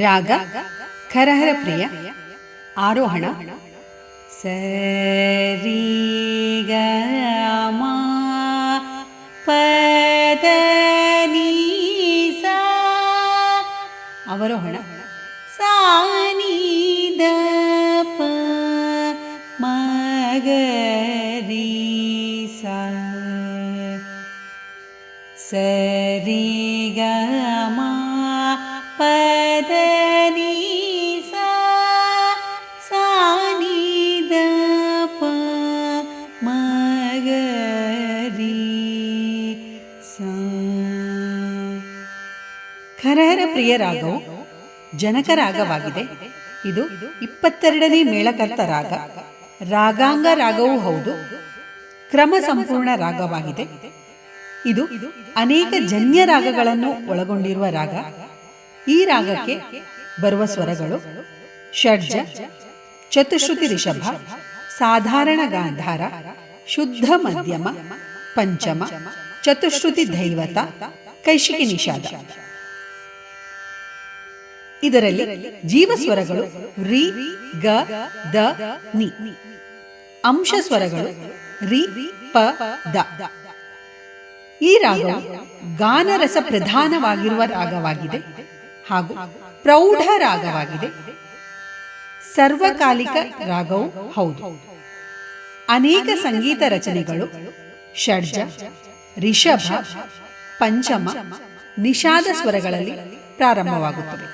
ರಾಗ ಖರಹರ ಪ್ರಿಯ. ಆರೋಹಣ ಸರಿ ಗ ಮ ಪದ ನೀ ಸಾ. ಅವರೋಹಣ ಸಾ ನೀ ದ ಪ ಮ ಗ ರೀ ಸಾ. ಸರಿ ಗ ಮ ಪದ ನೀ ಸಾ ಸಾ ನೀ ದ ಪ ಮ ಗ ರೀ ಸಾ. ಖರಹರ ಪ್ರಿಯ ರಾಗವು ಜನಕ ರಾಗವಾಗಿದೆ. ಇದು 22ನೇ ಮೇಳಕರ್ತ ರಾಗ. ರಾಗಾಂಗ ರಾಗವೂ ಹೌದು. ಕ್ರಮ ಸಂಪೂರ್ಣ ರಾಗವಾಗಿದೆ. ಇದು ಅನೇಕ ಜನ್ಯ ರಾಗಗಳನ್ನು ಒಳಗೊಂಡಿರುವ ರಾಗ. ಈ ರಾಗಕ್ಕೆ ಬರುವ ಸ್ವರಗಳು ಷಡ್ಜ, ಚತುಶ್ರುತಿ ರಿಷಭ, ಸಾಧಾರಣ ಗಾಂಧಾರ, ಶುದ್ಧ ಮಧ್ಯಮ, ಪಂಚಮ, ಚತುಶ್ರುತಿ ದೈವತ, ಕೈಶಿಕಿ ನಿಷಾದ. ಇದರಲ್ಲಿ ಜೀವಸ್ವರಗಳು ರಿ ಗ ದ ನಿ. ಅಂಶ ಸ್ವರಗಳು ರಿ ಪ ದ. ಈ ರಾಗವು ಗಾನರಸ ಪ್ರಧಾನವಾಗಿರುವ ರಾಗವಾಗಿದೆ ಹಾಗೂ ಪ್ರೌಢ ರಾಗವಾಗಿದೆ. ಸರ್ವಕಾಲಿಕ ರಾಗವೂ ಹೌದು. ಅನೇಕ ಸಂಗೀತ ರಚನೆಗಳು ಷಡ್ಜ, ರಿಷಭ, ಪಂಚಮ, ನಿಷಾದ ಸ್ವರಗಳಲ್ಲಿ ಪ್ರಾರಂಭವಾಗುತ್ತವೆ.